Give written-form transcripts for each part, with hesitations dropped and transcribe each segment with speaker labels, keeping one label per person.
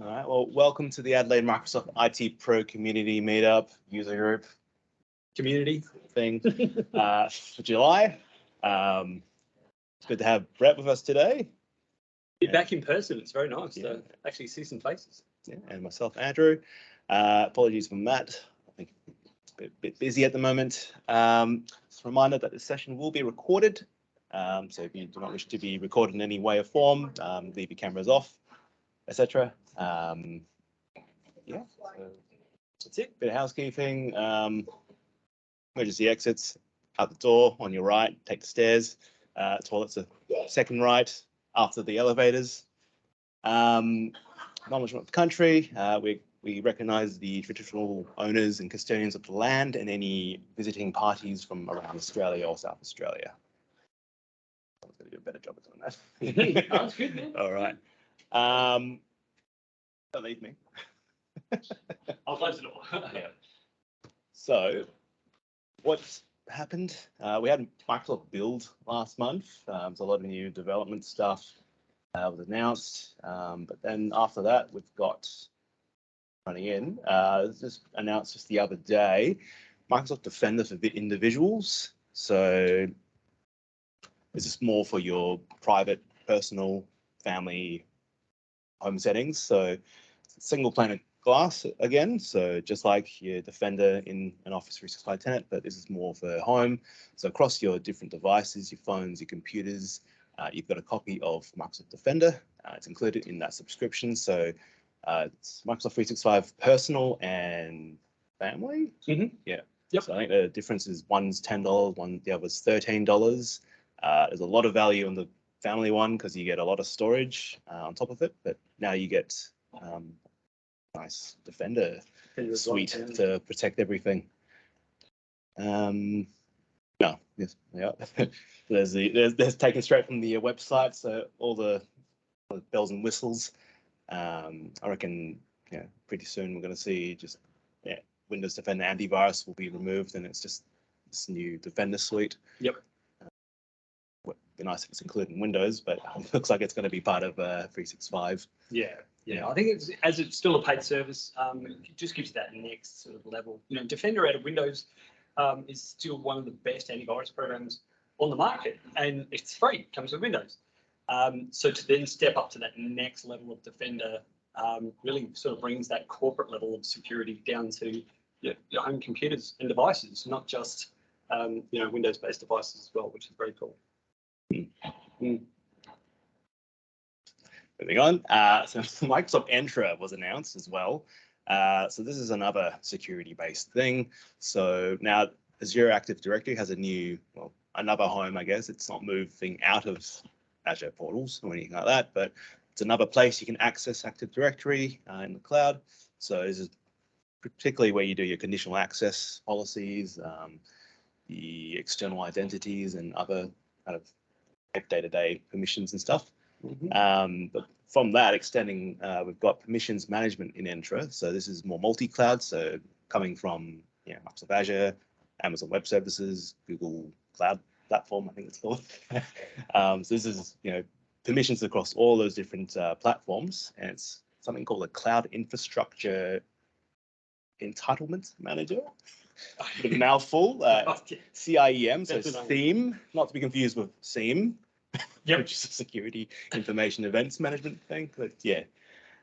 Speaker 1: All right, well, welcome to the Adelaide Microsoft IT Pro Community Meetup User Group
Speaker 2: Community
Speaker 1: thing for July. It's good to have Brett with us today.
Speaker 2: You're back in person. It's very nice to actually see some faces.
Speaker 1: Yeah, and myself, Andrew. Apologies for Matt. I think a bit busy at the moment. Just a reminder that this session will be recorded. So if you do not wish to be recorded in any way or form, leave your cameras off, etc. Yeah, so that's it. Bit of housekeeping. Emergency exits out the door on your right. Take the stairs. Toilets are second right after the elevators. Acknowledgement of the country. We recognise the traditional owners and custodians of the land and any visiting parties from around Australia or South Australia. I was going to do a better job of doing that.
Speaker 2: That's good, man.
Speaker 1: All right. Don't leave me.
Speaker 2: I'll close the door.
Speaker 1: Yeah. So, what's happened? We had Microsoft Build last month. There's a lot of new development stuff was announced, but then after that, we've got running in. Just announced just the other day, Microsoft Defender for individuals. So, this is more for your private, personal, family, home settings. So, single pane of glass again, so just like your Defender in an Office 365 tenant, but this is more for home. So across your different devices, your phones, your computers, you've got a copy of Microsoft Defender. It's included in that subscription. So it's Microsoft 365 personal and family.
Speaker 2: Mm-hmm.
Speaker 1: Yeah.
Speaker 2: Yep.
Speaker 1: So I think the difference is one's $10, the other's $13. There's a lot of value on the family one because you get a lot of storage on top of it, but now you get nice Defender suite to protect everything. No, yes, yeah. there's taken straight from the website, so all the bells and whistles. I reckon, pretty soon we're going to see just Windows Defender antivirus will be removed, and it's just this new Defender suite.
Speaker 2: Yep.
Speaker 1: Would be nice if it's included in Windows, but it looks like it's going to be part of 365.
Speaker 2: Yeah, I think it's still a paid service. It just gives you that next sort of level. Defender out of Windows is still one of the best antivirus programs on the market, and it's free. It comes with Windows. So to then step up to that next level of Defender really sort of brings that corporate level of security down to your home computers and devices, not just Windows-based devices as well, which is very cool.
Speaker 1: Moving on, so Microsoft Entra was announced as well. So this is another security-based thing. So now Azure Active Directory has another home, I guess. It's not moving out of Azure portals or anything like that, but it's another place you can access Active Directory in the cloud. So this is particularly where you do your conditional access policies, the external identities, and other kind of day-to-day permissions and stuff. Mm-hmm. But from that extending, we've got permissions management in Entra. So this is more multi-cloud. So coming from Microsoft Azure, Amazon Web Services, Google Cloud Platform, I think it's called. So this is permissions across all those different platforms, and it's something called a Cloud Infrastructure Entitlement Manager. A bit of a mouthful. CIEM, so theme, not to be confused with SIEM. Yep. Which is a security information events management thing. But yeah.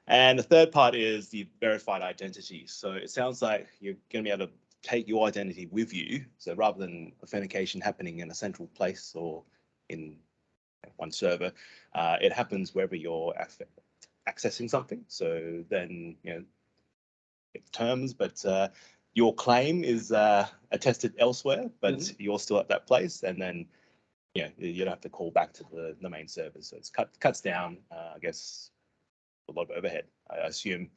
Speaker 1: And the third part is the verified identity. So it sounds like you're going to be able to take your identity with you. So rather than authentication happening in a central place or in one server, it happens wherever you're accessing something. So then, it's terms, but your claim is attested elsewhere, but you're still at that place. And then you don't have to call back to the main server. So it's cuts down, I guess, a lot of overhead, I assume.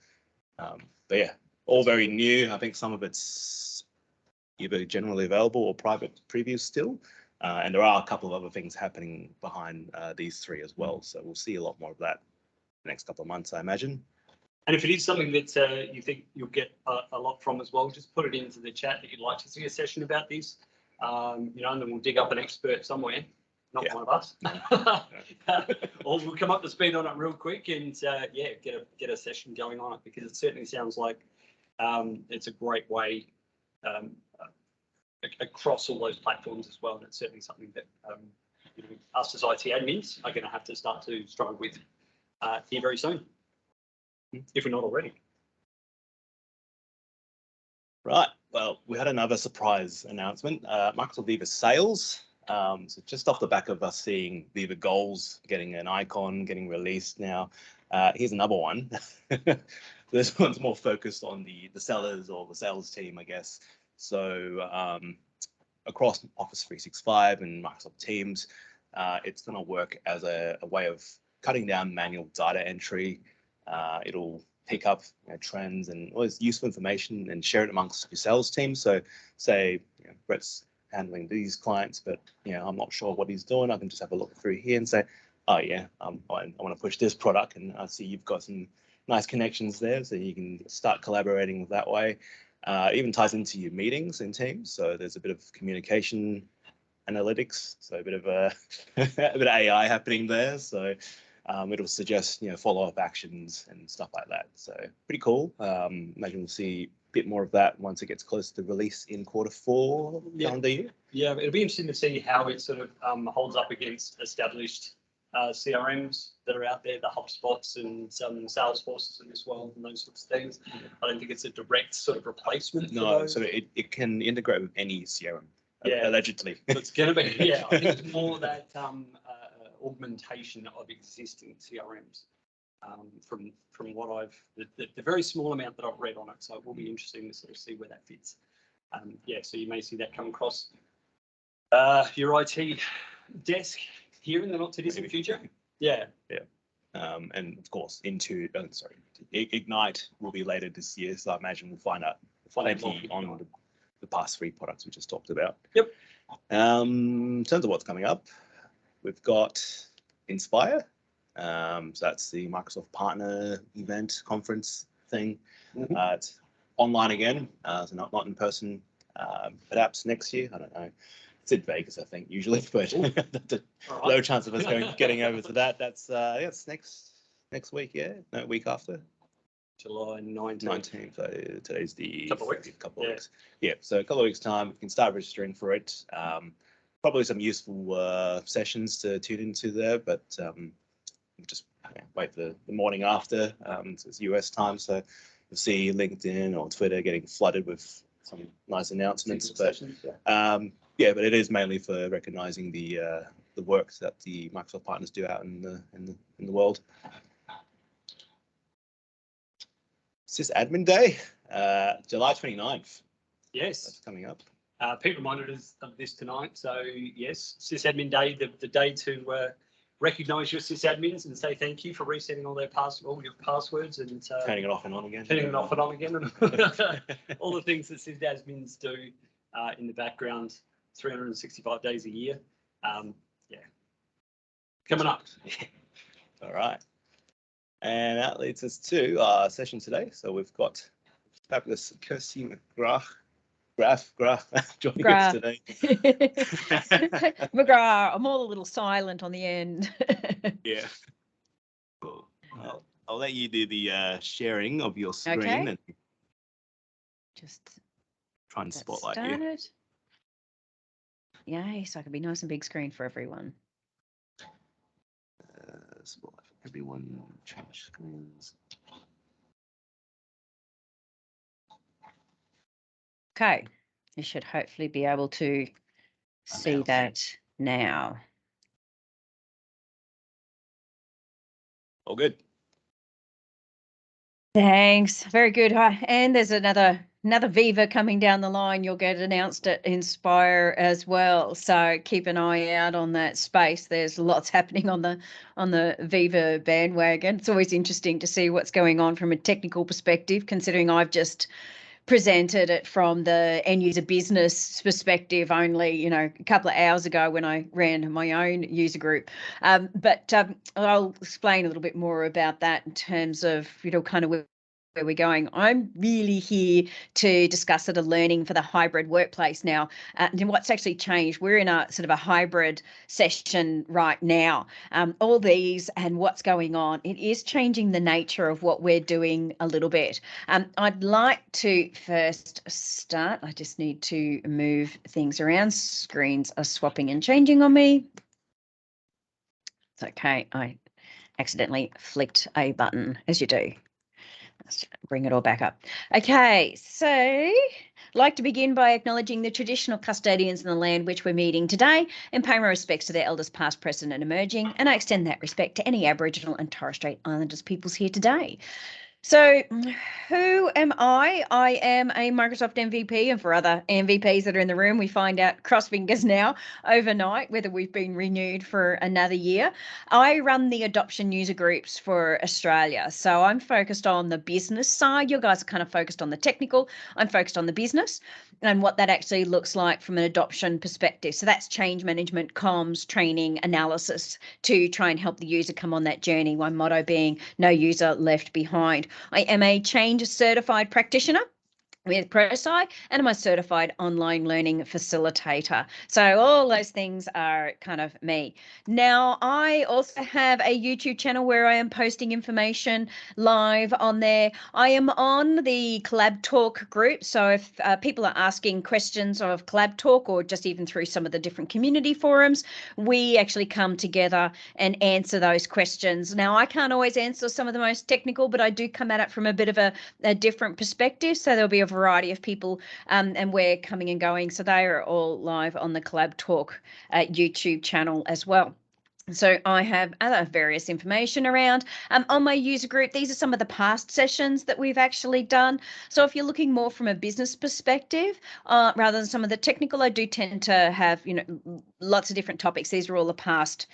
Speaker 1: But yeah, all very new. I think some of it's either generally available or private previews still. And there are a couple of other things happening behind these three as well. So we'll see a lot more of that in the next couple of months, I imagine.
Speaker 2: And if it is something that you think you'll get a lot from as well, just put it into the chat that you'd like to see a session about this. And then we'll dig up an expert somewhere not
Speaker 1: Yeah.
Speaker 2: one of us. Or we'll come up to speed on it real quick and yeah, get a session going on it, because it certainly sounds like it's a great way across all those platforms as well. And it's certainly something that you know, us as IT admins are going to have to start to struggle with here very soon, if we're not already.
Speaker 1: Right. Well, we had another surprise announcement. Microsoft Viva Sales. So just off the back of us seeing Viva Goals getting an icon, getting released now, here's another one. This one's more focused on the sellers or the sales team, I guess. So across Office 365 and Microsoft Teams, it's going to work as a way of cutting down manual data entry. It'll pick up trends and all this useful information and share it amongst your sales team. So say Brett's handling these clients, but I'm not sure what he's doing. I can just have a look through here and say, oh yeah, I want to push this product, and I see you've got some nice connections there, so you can start collaborating that way. It even ties into your meetings in Teams, so there's a bit of communication analytics, so a bit of a bit of AI happening there. So it'll suggest follow-up actions and stuff like that. So pretty cool. Imagine we'll see a bit more of that once it gets close to release in Q4 calendar year.
Speaker 2: Yeah, it'll be interesting to see how it sort of holds up against established CRMs that are out there, the HubSpots and some Salesforces in this world and those sorts of things. I don't think it's a direct sort of replacement.
Speaker 1: No, so it can integrate with any CRM.
Speaker 2: Yeah,
Speaker 1: allegedly.
Speaker 2: It's going to be, yeah, I think it's more that augmentation of existing CRMs from what I've, the very small amount that I've read on it. So it will be interesting to sort of see where that fits. Yeah, so you may see that come across your IT desk here in the not too distant future. Yeah.
Speaker 1: Yeah. And of course, Ignite will be later this year. So I imagine we'll find out plenty on the past 3 products we just talked about.
Speaker 2: Yep.
Speaker 1: In terms of what's coming up, we've got Inspire. So that's the Microsoft Partner Event Conference thing. It's online again, so not in person. Perhaps next year. I don't know. It's in Vegas, I think, usually, but low chance of us getting over to that. That's it's next week, yeah, no, week after.
Speaker 2: July 19th.
Speaker 1: So today's the
Speaker 2: couple of weeks.
Speaker 1: Yeah, so a couple of weeks time, you can start registering for it. Probably some useful sessions to tune into there, but just wait for the morning after. It's US time, so you'll see LinkedIn or Twitter getting flooded with some nice announcements. But yeah, but it is mainly for recognizing the work that the Microsoft partners do out in the world. Sysadmin Day, July 29th.
Speaker 2: Yes.
Speaker 1: That's coming up.
Speaker 2: Pete reminded us of this tonight. So yes, Sysadmin Day, the day to recognise your sysadmins and say thank you for resetting all your passwords and
Speaker 1: turning it off and on again.
Speaker 2: Turning it off and on again, and all the things that sysadmins do in the background, 365 days a year. Yeah, coming up.
Speaker 1: All right. And that leads us to our session today. So we've got fabulous Kirsty McGrath joining us today.
Speaker 3: McGrath, I'm all a little silent on the end.
Speaker 1: Yeah. Cool. I'll let you do the sharing of your screen and
Speaker 3: just
Speaker 1: try and spotlight
Speaker 3: you. Yay, so I can be nice and big screen for everyone.
Speaker 1: Spotlight for everyone. Change screens.
Speaker 3: Okay, you should hopefully be able to see that now.
Speaker 1: All good.
Speaker 3: Thanks. Very good. And there's another Viva coming down the line. You'll get announced at Inspire as well. So keep an eye out on that space. There's lots happening on the Viva bandwagon. It's always interesting to see what's going on from a technical perspective, considering I've just presented it from the end user business perspective only, a couple of hours ago when I ran my own user group. But I'll explain a little bit more about that in terms of, kind of where we're going. I'm really here to discuss sort of learning for the hybrid workplace now, and what's actually changed. We're in a sort of a hybrid session right now. All these and what's going on, it is changing the nature of what we're doing a little bit. I'd like to first start. I just need to move things around. Screens are swapping and changing on me. It's okay. I accidentally flicked a button, as you do. Let's bring it all back up. Okay, so I'd like to begin by acknowledging the traditional custodians of the land which we're meeting today and pay my respects to their elders past, present and emerging, and I extend that respect to any Aboriginal and Torres Strait Islanders peoples here today. So who am I? I am a Microsoft MVP, and for other MVPs that are in the room, we find out, cross fingers now, overnight, whether we've been renewed for another year. I run the adoption user groups for Australia. So I'm focused on the business side. You guys are kind of focused on the technical. I'm focused on the business and what that actually looks like from an adoption perspective. So that's change management, comms, training, analysis to try and help the user come on that journey. My motto being no user left behind. I am a change certified practitioner with ProSci, and I'm a certified online learning facilitator. So all those things are kind of me. Now, I also have a YouTube channel where I am posting information live on there. I am on the Collab Talk group. So if people are asking questions of Collab Talk or just even through some of the different community forums, we actually come together and answer those questions. Now, I can't always answer some of the most technical, but I do come at it from a bit of a different perspective. So there'll be a variety of people and we're coming and going. So they are all live on the Collab Talk YouTube channel as well. So I have other various information around on my user group. These are some of the past sessions that we've actually done. So if you're looking more from a business perspective, rather than some of the technical, I do tend to have, lots of different topics. These are all the past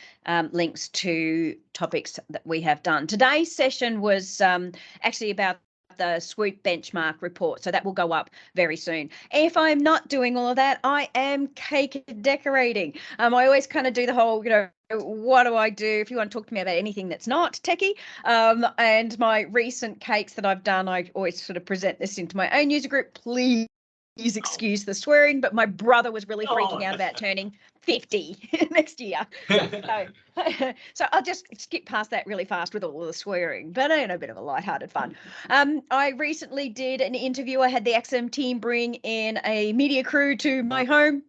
Speaker 3: links to topics that we have done. Today's session was actually about the swoop benchmark report, so that will go up very soon. If I'm not doing all of that, I am cake decorating. I always kind of do the whole, what do I do if you want to talk to me about anything that's not techie? And my recent cakes that I've done, I always sort of present this into my own user group. Please excuse the swearing, but my brother was really freaking out about turning 50 next year. So I'll just skip past that really fast with all of the swearing, but a bit of a lighthearted fun. I recently did an interview. I had the XM team bring in a media crew to my home,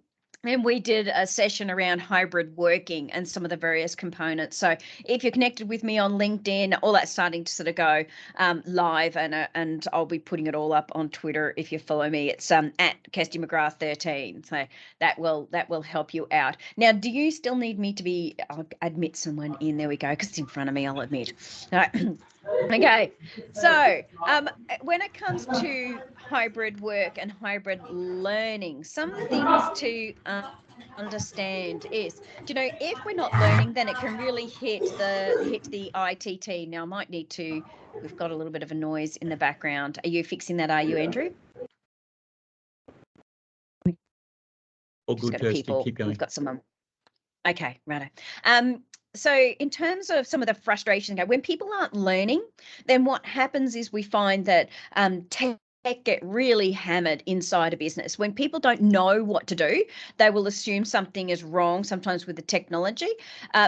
Speaker 3: and we did a session around hybrid working and some of the various components. So if you're connected with me on LinkedIn, all that's starting to sort of go live, and I'll be putting it all up on Twitter if you follow me. It's at Kirsty McGrath 13. So that will help you out. Now, do you still need me to I'll admit someone in? There we go, because it's in front of me, I'll admit. All right. Okay, so when it comes to hybrid work and hybrid learning, some things to understand is, if we're not learning, then it can really hit the ITT. Now, I might need to, we've got a little bit of a noise in the background. Are you fixing that, are you, Andrew?
Speaker 4: All good, Kirsty, keep going.
Speaker 3: We've got someone. Okay, right. So in terms of some of the frustration, when people aren't learning, then what happens is we find that tech get really hammered inside a business. When people don't know what to do, they will assume something is wrong, sometimes with the technology.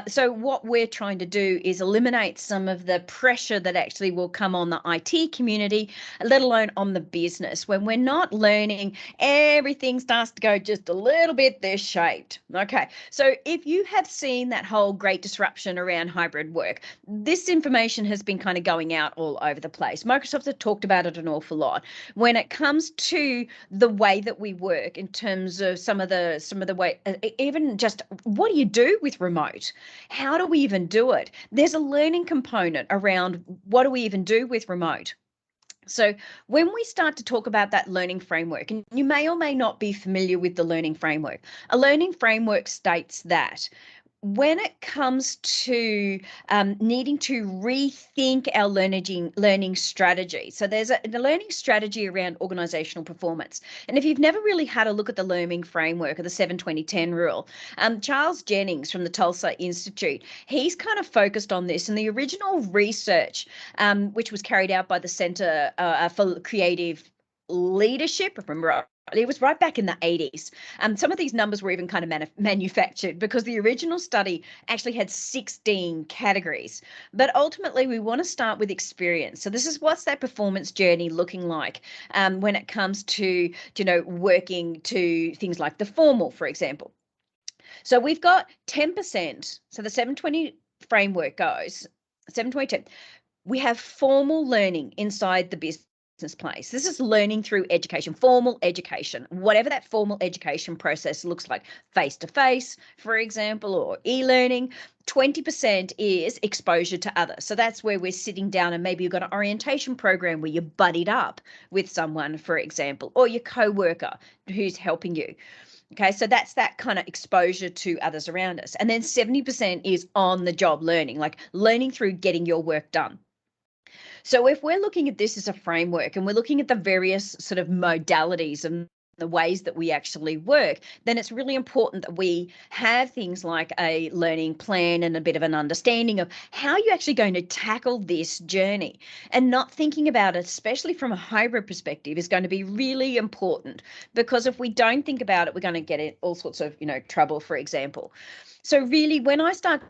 Speaker 3: So what we're trying to do is eliminate some of the pressure that actually will come on the IT community, let alone on the business. When we're not learning, everything starts to go just a little bit this shaped. Okay, so if you have seen that whole great disruption around hybrid work, this information has been kind of going out all over the place. Microsoft have talked about it an awful lot. When it comes to the way that we work, in terms of some of the way, even just what do you do with remote? How do we even do it? There's a learning component around what do we even do with remote? So when we start to talk about that learning framework, and you may or may not be familiar with the learning framework, a learning framework states that when it comes to needing to rethink our learning strategy. So there's a learning strategy around organizational performance. And if you've never really had a look at the learning framework or the 7-20-10 rule, Charles Jennings from the Tulsa Institute, he's kind of focused on this. And the original research, which was carried out by the Center for Creative Leadership, remember, it was right back in the 80s. Some of these numbers were even kind of manufactured because the original study actually had 16 categories. But ultimately, we want to start with experience. So this is what's that performance journey looking like when it comes to, working to things like the formal, for example. So we've got 10%. So the 720 framework goes 720. We have formal learning inside the business place. This is learning through education, formal education, whatever that formal education process looks like, face-to-face, for example, or e-learning. 20% is exposure to others. So that's where we're sitting down and maybe you've got an orientation program where you're buddied up with someone, for example, or your co-worker who's helping you. Okay, so that's that kind of exposure to others around us. And then 70% is on-the-job learning, like learning through getting your work done. So if we're looking at this as a framework and we're looking at the various sort of modalities and the ways that we actually work, then it's really important that we have things like a learning plan and a bit of an understanding of how you're actually going to tackle this journey. And not thinking about it, especially from a hybrid perspective, is going to be really important, because if we don't think about it, we're going to get in all sorts of, trouble, for example. So really, when I start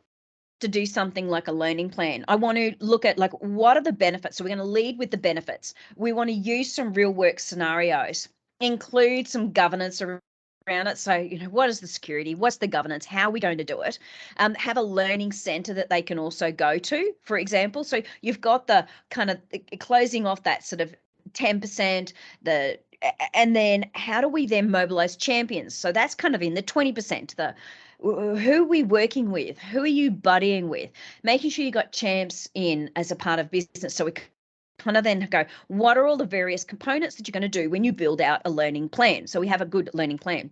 Speaker 3: to do something like a learning plan, I want to look at like, what are the benefits? So we're going to lead with the benefits. We want to use some real work scenarios, include some governance around it. So, what is the security? What's the governance? How are we going to do it? Have a learning center that they can also go to, for example. So you've got the kind of closing off that sort of 10%, and then how do we then mobilize champions? So that's kind of in the 20%, who are we working with? Who are you buddying with? Making sure you got champs in as a part of business. So we kind of then go, what are all the various components that you're going to do when you build out a learning plan? So we have a good learning plan.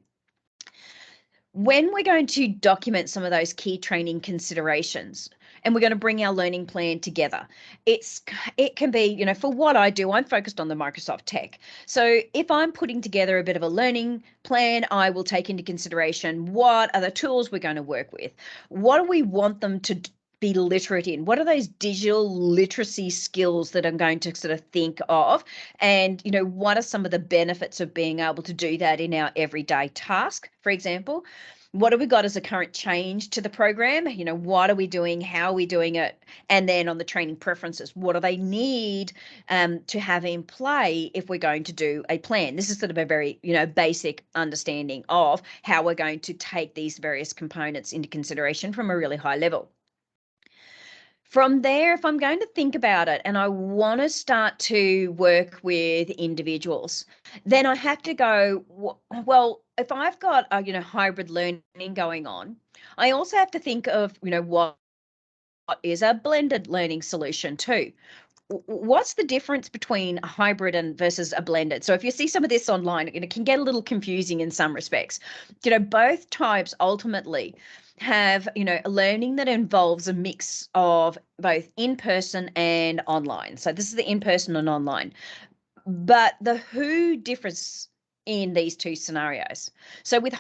Speaker 3: When we're going to document some of those key training considerations, and we're going to bring our learning plan together, it can be, for what I do, I'm focused on the Microsoft tech. So if I'm putting together a bit of a learning plan, I will take into consideration what are the tools we're going to work with, what do we want them to be literate in, what are those digital literacy skills that I'm going to sort of think of, and what are some of the benefits of being able to do that in our everyday task, for example. What have we got as a current change to the program? What are we doing? How are we doing it? And then on the training preferences, what do they need to have in play if we're going to do a plan? This is sort of a very, basic understanding of how we're going to take these various components into consideration from a really high level. From there, if I'm going to think about it and I want to start to work with individuals, then I have to go, well, if I've got a, hybrid learning going on, I also have to think of, what is a blended learning solution too. What's the difference between a hybrid and versus a blended? So if you see some of this online, it can get a little confusing in some respects. Both types ultimately have, a learning that involves a mix of both in-person and online. So this is the in-person and online. But the who differs in these two scenarios. So with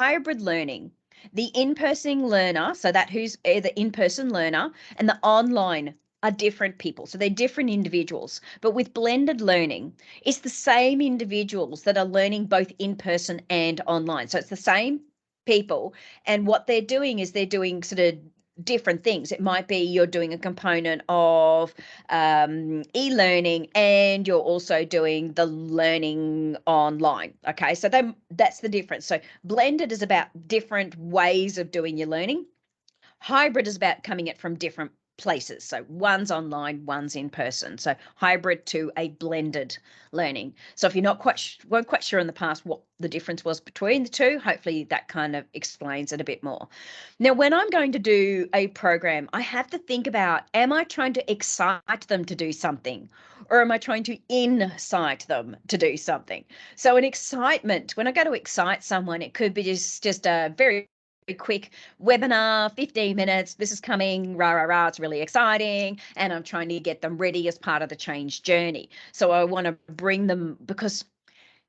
Speaker 3: hybrid learning, the in-person learner, so that who's the in-person learner, and the online are different people. So they're different individuals. But with blended learning, it's the same individuals that are learning both in person and online. So it's the same people. And what they're doing is they're doing sort of different things. It might be you're doing a component of e-learning and you're also doing the learning online. Okay, so that's the difference. So blended is about different ways of doing your learning. Hybrid is about coming at from different places. So one's online, one's in person. So hybrid to a blended learning. So if you're weren't quite sure in the past what the difference was between the two, hopefully that kind of explains it a bit more. Now, when I'm going to do a program, I have to think about, am I trying to excite them to do something? Or am I trying to incite them to do something? So an excitement, when I go to excite someone, it could be just a very quick webinar, 15 minutes, this is coming, rah, rah, rah, it's really exciting, and I'm trying to get them ready as part of the change journey. So I want to bring them, because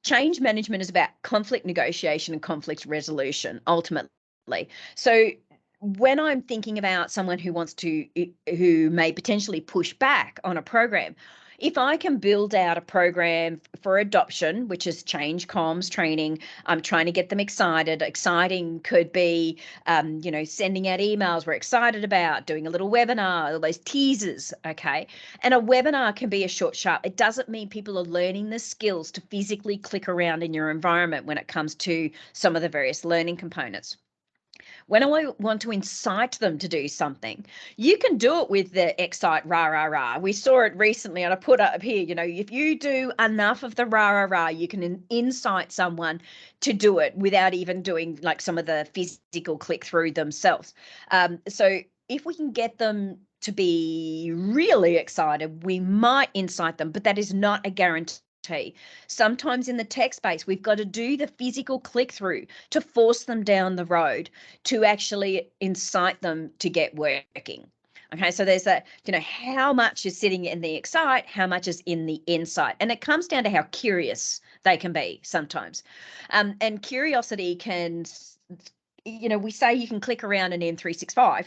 Speaker 3: change management is about conflict negotiation and conflict resolution, ultimately. So when I'm thinking about someone who may potentially push back on a program, if I can build out a program for adoption, which is change comms training, I'm trying to get them excited. Exciting could be, sending out emails we're excited about, doing a little webinar, all those teasers, okay? And a webinar can be a short, sharp. It doesn't mean people are learning the skills to physically click around in your environment when it comes to some of the various learning components. When I want to incite them to do something, you can do it with the excite, rah, rah, rah. We saw it recently, and I put up here, if you do enough of the rah, rah, rah, you can incite someone to do it without even doing like some of the physical click through themselves. So if we can get them to be really excited, we might incite them, but that is not a guarantee. Sometimes in the tech space, we've got to do the physical click through to force them down the road to actually incite them to get working. Okay, so there's that, how much is sitting in the excite, how much is in the insight. And it comes down to how curious they can be sometimes. And curiosity can, we say you can click around an M365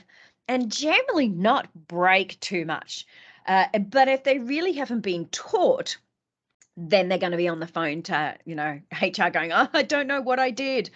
Speaker 3: and generally not break too much. But if they really haven't been taught, then they're going to be on the phone to, HR going, oh, I don't know what I did.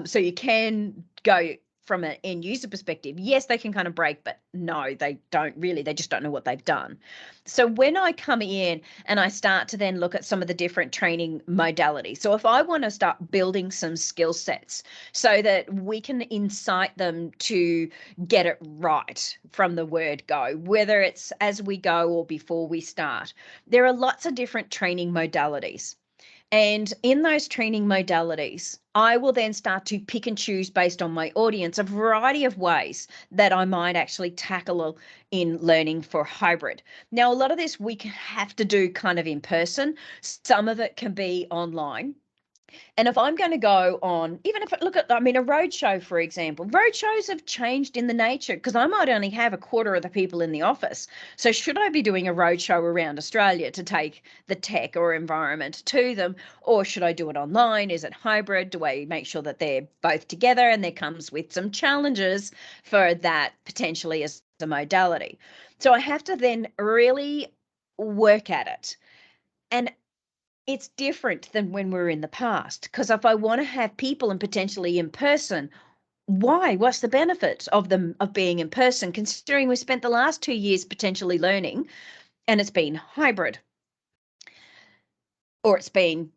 Speaker 3: So you can go from an end user perspective. Yes, they can kind of break, but no, they don't really. They just don't know what they've done. So when I come in and I start to then look at some of the different training modalities. So if I want to start building some skill sets so that we can incite them to get it right from the word go, whether it's as we go or before we start, there are lots of different training modalities. And in those training modalities, I will then start to pick and choose based on my audience a variety of ways that I might actually tackle in learning for hybrid. Now, a lot of this we can have to do kind of in person. Some of it can be online. And if I'm going to go on, even if look at, a roadshow, for example, roadshows have changed in the nature because I might only have a quarter of the people in the office. So should I be doing a roadshow around Australia to take the tech or environment to them, or should I do it online? Is it hybrid? Do I make sure that they're both together? And there comes with some challenges for that potentially as a modality. So I have to then really work at it. And it's different than when we're in the past, because if I want to have people and potentially in person, why? What's the benefit of them of being in person, considering we spent the last 2 years potentially learning and it's been hybrid? Or it's been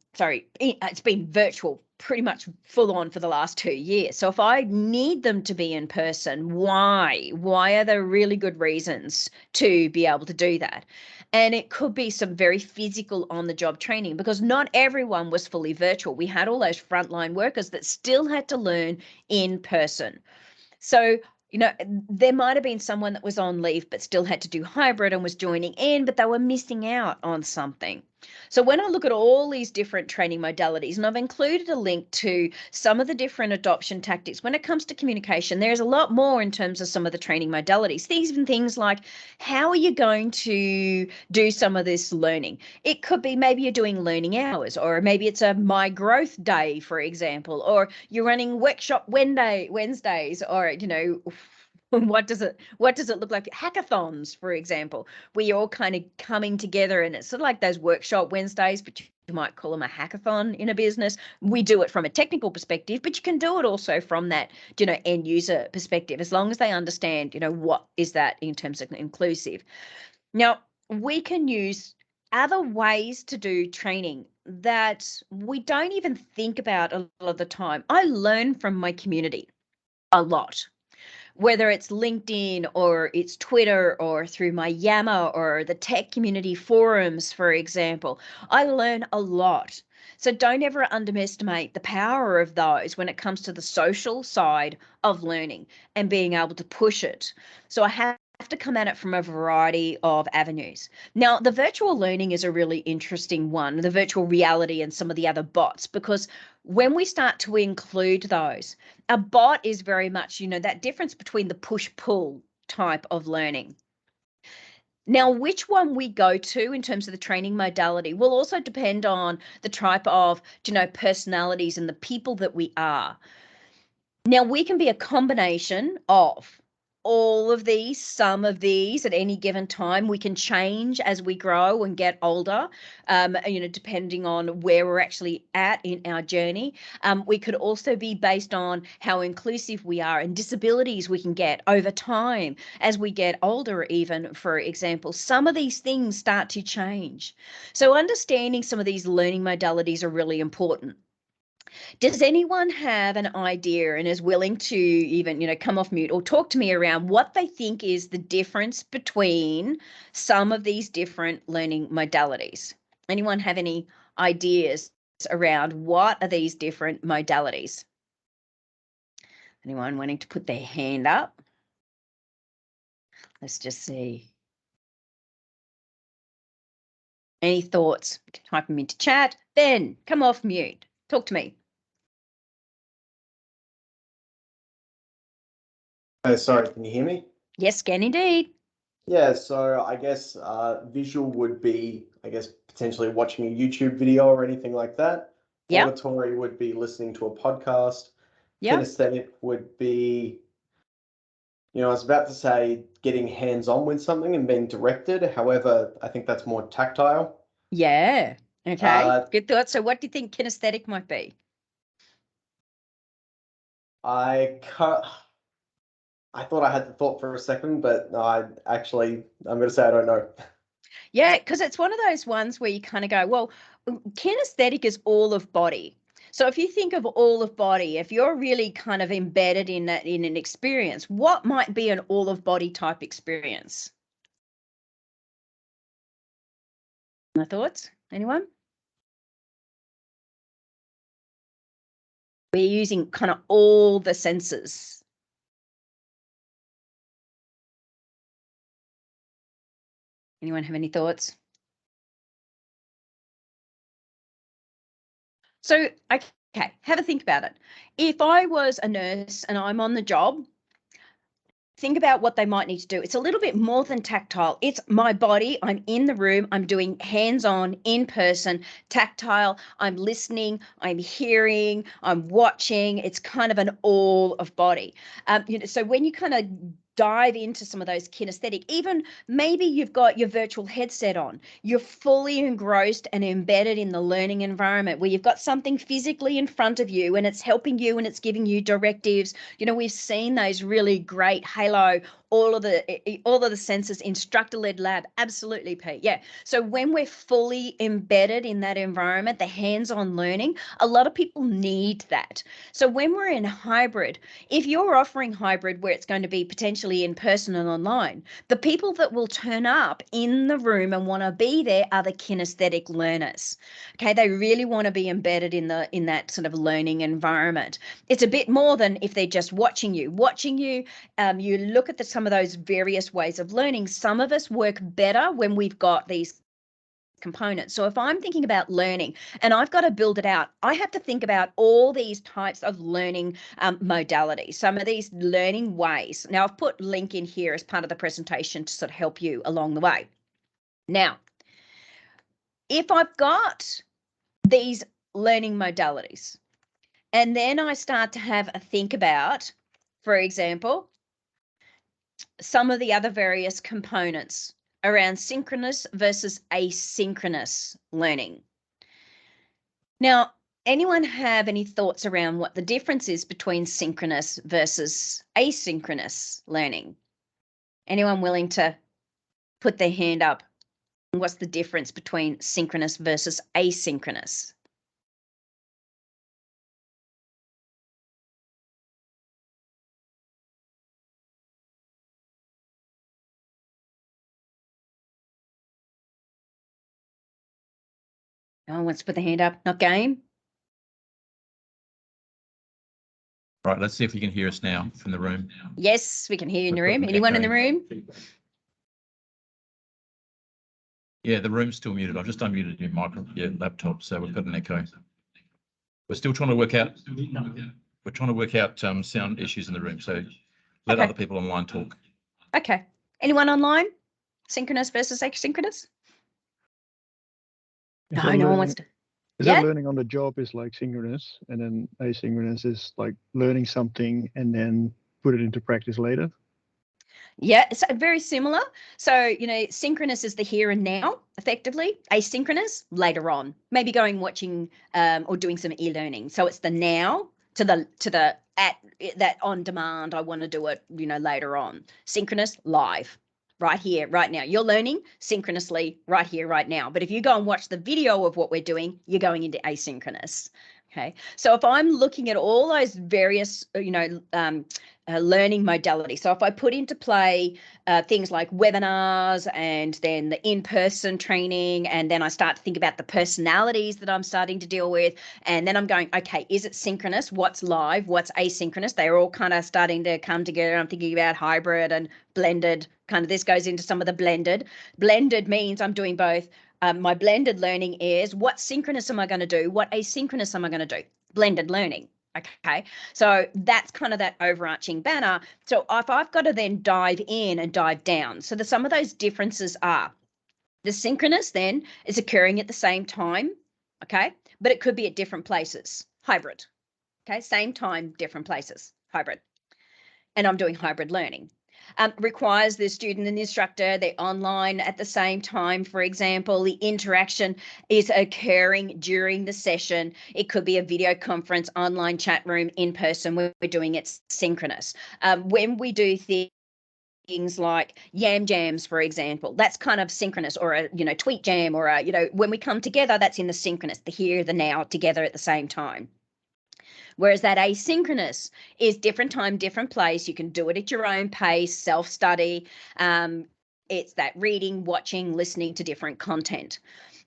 Speaker 3: virtual pretty much full on for the last 2 years. So if I need them to be in person, why? Why are there really good reasons to be able to do that? And it could be some very physical on the job training, because not everyone was fully virtual. We had all those frontline workers that still had to learn in person. So, there might have been someone that was on leave but still had to do hybrid and was joining in, but they were missing out on something. So when I look at all these different training modalities, and I've included a link to some of the different adoption tactics, when it comes to communication, there's a lot more in terms of some of the training modalities. Things like, how are you going to do some of this learning? It could be maybe you're doing learning hours, or maybe it's a My Growth Day, for example, or you're running workshop Wednesdays, or, what does it look like? Hackathons, for example, where you're all kind of coming together, and it's sort of like those workshop Wednesdays, but you might call them a hackathon in a business. We do it from a technical perspective, but you can do it also from that, end user perspective, as long as they understand, what is that in terms of inclusive. Now, we can use other ways to do training that we don't even think about a lot of the time. I learn from my community a lot, whether it's LinkedIn or it's Twitter or through my Yammer or the tech community forums, for example. I learn a lot. So don't ever underestimate the power of those when it comes to the social side of learning and being able to push it. So I have have to come at it from a variety of avenues. Now, the virtual learning is a really interesting one, the virtual reality and some of the other bots, because when we start to include those, a bot is very much, that difference between the push-pull type of learning. Now, which one we go to in terms of the training modality will also depend on the type of, personalities and the people that we are. Now, we can be a combination of all of these, some of these at any given time. We can change as we grow and get older, depending on where we're actually at in our journey. We could also be based on how inclusive we are and disabilities we can get over time as we get older, even, for example. Some of these things start to change. So understanding some of these learning modalities are really important. Does anyone have an idea and is willing to even, come off mute or talk to me around what they think is the difference between some of these different learning modalities? Anyone have any ideas around what are these different modalities? Anyone wanting to put their hand up? Let's just see. Any thoughts? Type them into chat. Ben, come off mute. Talk to me.
Speaker 5: Sorry, can you hear me?
Speaker 3: Yes, can indeed.
Speaker 5: Yeah, so I guess visual would be, potentially watching a YouTube video or anything like that.
Speaker 3: Yep.
Speaker 5: Auditory would be listening to a podcast.
Speaker 3: Yep.
Speaker 5: Kinesthetic would be, I was about to say getting hands-on with something and being directed. However, I think that's more tactile.
Speaker 3: Yeah. Okay. Good thought. So what do you think kinesthetic might be?
Speaker 5: I thought I had the thought for a second, but no, I'm going to say I don't know.
Speaker 3: Yeah, because it's one of those ones where you kind of go, well, kinesthetic is all of body. So if you think of all of body, if you're really kind of embedded in that, in an experience, what might be an all of body type experience? My thoughts? Anyone? We're using kind of all the senses. Anyone have any thoughts? So, okay, have a think about it. If I was a nurse and I'm on the job, think about what they might need to do. It's a little bit more than tactile. It's my body. I'm in the room. I'm doing hands-on, in person, tactile. I'm listening. I'm hearing. I'm watching. It's kind of an all of body. So when you kind of dive into some of those kinesthetic, even maybe you've got your virtual headset on, you're fully engrossed and embedded in the learning environment where you've got something physically in front of you and it's helping you and it's giving you directives. We've seen those really great Halo, all of the senses, instructor-led lab. Absolutely, Pete. Yeah. So when we're fully embedded in that environment, the hands-on learning, a lot of people need that. So when we're in hybrid, if you're offering hybrid where it's going to be potentially in person and online, the people that will turn up in the room and want to be there are the kinesthetic learners. Okay, they really want to be embedded in that sort of learning environment. It's a bit more than if they're just watching you. You look at some of those various ways of learning. Some of us work better when we've got these components. So if I'm thinking about learning and I've got to build it out, I have to think about all these types of learning modalities, some of these learning ways. Now, I've put a link in here as part of the presentation to sort of help you along the way. Now, if I've got these learning modalities and then I start to have a think about, for example, some of the other various components around synchronous versus asynchronous learning. Now, anyone have any thoughts around what the difference is between synchronous versus asynchronous learning? Anyone willing to put their hand up? What's the difference between synchronous versus asynchronous? No one wants to put their hand up? Not game?
Speaker 4: Right, let's see if you can hear us now from the room.
Speaker 3: Yes, we can hear you in the
Speaker 4: We've got
Speaker 3: room.
Speaker 4: an
Speaker 3: Anyone in the
Speaker 4: echo.
Speaker 3: room?
Speaker 4: Yeah, the room's still muted. I've just unmuted your laptop, so we've got an echo. We're still trying to work out. We're trying to work out sound issues in the room. So let
Speaker 3: Okay.
Speaker 4: other people online talk.
Speaker 3: Okay. Anyone online? Synchronous versus asynchronous?
Speaker 6: Is
Speaker 3: No,
Speaker 6: that
Speaker 3: no one
Speaker 6: learning-
Speaker 3: wants to.
Speaker 6: Is
Speaker 3: Yeah.
Speaker 6: that learning on the job is like synchronous, and then asynchronous is like learning something and then put it into practice later?
Speaker 3: Yeah, it's very similar. So, synchronous is the here and now, effectively. Asynchronous, later on, maybe going watching or doing some e-learning. So it's the now to the at that on demand. I want to do it, later on. Synchronous, live, right here, right now. You're learning synchronously right here, right now. But if you go and watch the video of what we're doing, you're going into asynchronous. Okay. So if I'm looking at all those various, learning modalities. So if I put into play things like webinars and then the in-person training, and then I start to think about the personalities that I'm starting to deal with, and then I'm going, okay, is it synchronous? What's live? What's asynchronous? They're all kind of starting to come together. I'm thinking about hybrid and blended. Kind of this goes into some of the blended. Blended means I'm doing both. My blended learning is what synchronous am I going to do? What asynchronous am I going to do? Blended learning. Okay, so that's kind of that overarching banner. So if I've got to then dive in and dive down, so some of those differences are the synchronous then is occurring at the same time, okay, but it could be at different places, hybrid, okay, same time, different places, hybrid. And I'm doing hybrid learning. Requires the student and the instructor, they're online at the same time. For example, the interaction is occurring during the session. It could be a video conference, online chat room, in person. We're doing it synchronous. When we do things like yam jams, for example, that's kind of synchronous, or a tweet jam, or when we come together, that's in the synchronous, the here, the now, together at the same time. Whereas that asynchronous is different time, different place. You can do it at your own pace, self-study. It's that reading, watching, listening to different content.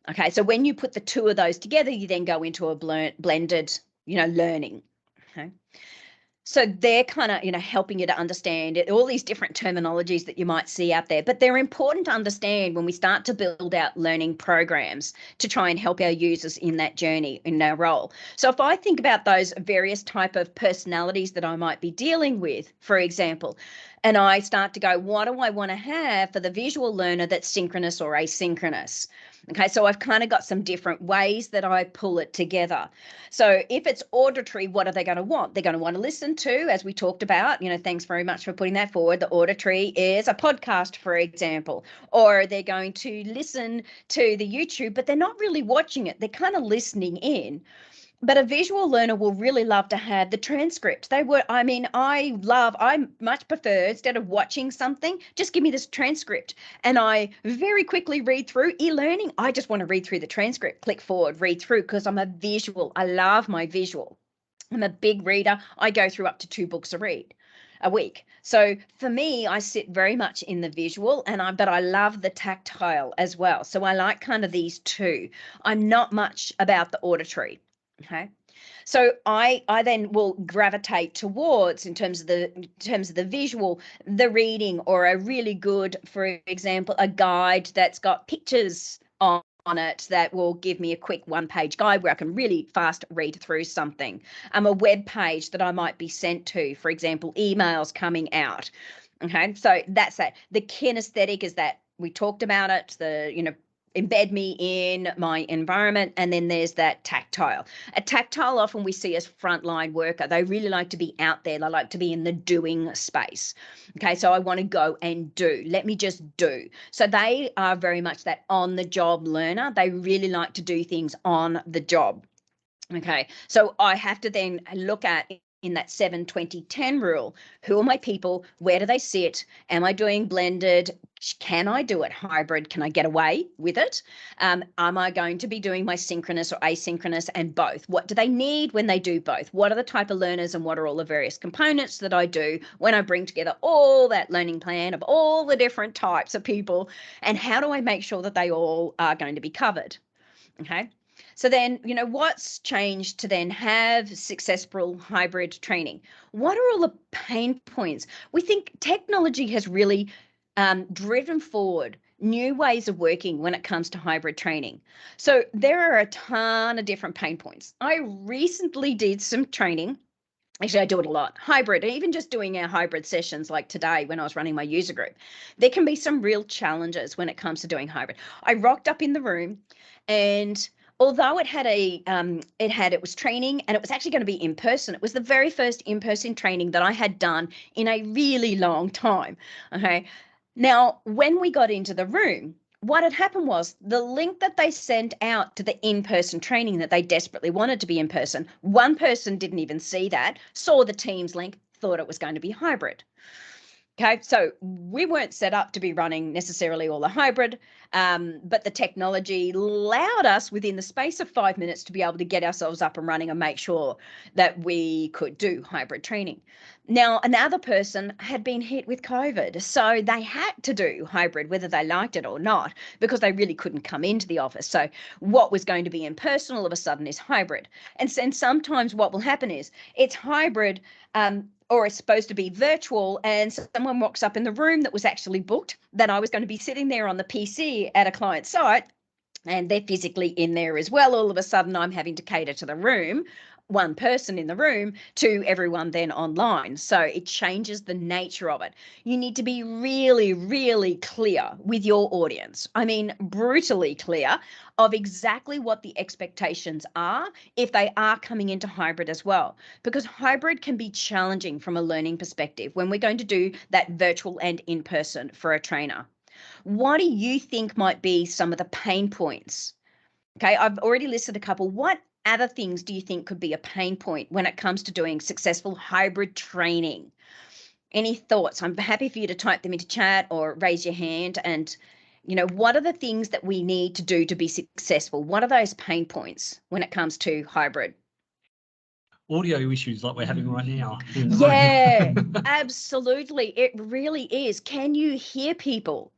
Speaker 3: Okay, so when you put the two of those together, you then go into a blended, learning. Okay. So they're kind of, helping you to understand it, all these different terminologies that you might see out there, but they're important to understand when we start to build out learning programs to try and help our users in that journey, in their role. So if I think about those various type of personalities that I might be dealing with, for example, and I start to go, what do I want to have for the visual learner that's synchronous or asynchronous? Okay, so I've kind of got some different ways that I pull it together. So if it's auditory, what are they going to want? They're going to want to listen to, as we talked about, thanks very much for putting that forward. The auditory is a podcast, for example, or they're going to listen to the YouTube, but they're not really watching it. They're kind of listening in. But a visual learner will really love to have the transcript. I much prefer, instead of watching something, just give me this transcript. And I very quickly read through e-learning. I just want to read through the transcript, click forward, read through, because I'm a visual. I love my visual. I'm a big reader. I go through up to 2 books a week. So for me, I sit very much in the visual, but I love the tactile as well. So I like kind of these two. I'm not much about the auditory. Okay, so I then will gravitate towards, in terms of the visual, the reading, or a really good, for example, a guide that's got pictures on it that will give me a quick 1-page guide where I can really fast read through something. A web page that I might be sent to, for example, emails coming out. Okay, so that's that. The kinesthetic is that we talked about it, embed me in my environment. And then there's that tactile. A tactile, often we see as frontline worker. They really like to be out there. They like to be in the doing space. Okay, so I want to go and do. Let me just do. So they are very much that on the job learner. They really like to do things on the job. Okay, so I have to then look at, in that 7-20-10 rule, who are my people? Where do they sit? Am I doing blended? Can I do it hybrid? Can I get away with it? Am I going to be doing my synchronous or asynchronous, and both? What do they need when they do both? What are the type of learners, and what are all the various components that I do when I bring together all that learning plan of all the different types of people? And how do I make sure that they all are going to be covered? Okay. So then, what's changed to then have successful hybrid training? What are all the pain points? We think technology has really driven forward new ways of working when it comes to hybrid training. So there are a ton of different pain points. I recently did some training. Actually, I do it a lot. Hybrid, even just doing our hybrid sessions like today when I was running my user group, there can be some real challenges when it comes to doing hybrid. I rocked up in the room, and although it was training, and it was actually going to be in person. It was the very first in-person training that I had done in a really long time. Okay. Now, when we got into the room, what had happened was the link that they sent out to the in-person training that they desperately wanted to be in person, one person didn't even see that, saw the Teams link, thought it was going to be hybrid. Okay, so we weren't set up to be running necessarily all the hybrid, but the technology allowed us within the space of 5 minutes to be able to get ourselves up and running and make sure that we could do hybrid training. Now, another person had been hit with COVID, so they had to do hybrid, whether they liked it or not, because they really couldn't come into the office. So what was going to be in person all of a sudden is hybrid. And sometimes what will happen is it's hybrid, or it's supposed to be virtual, and someone walks up in the room that was actually booked, that I was going to be sitting there on the PC at a client site, and they're physically in there as well. All of a sudden, I'm having to cater to the room, one person in the room, to everyone then online. So it changes the nature of it. You need to be really, really clear with your audience. I mean, brutally clear of exactly what the expectations are if they are coming into hybrid as well, because hybrid can be challenging from a learning perspective when we're going to do that virtual and in person for a trainer. What do you think might be some of the pain points? Okay, I've already listed a couple. What other things do you think could be a pain point when it comes to doing successful hybrid training? Any thoughts? I'm happy for you to type them into chat or raise your hand. And, what are the things that we need to do to be successful? What are those pain points when it comes to hybrid?
Speaker 2: Audio issues like we're having right now.
Speaker 3: Yeah, absolutely. It really is. Can you hear people?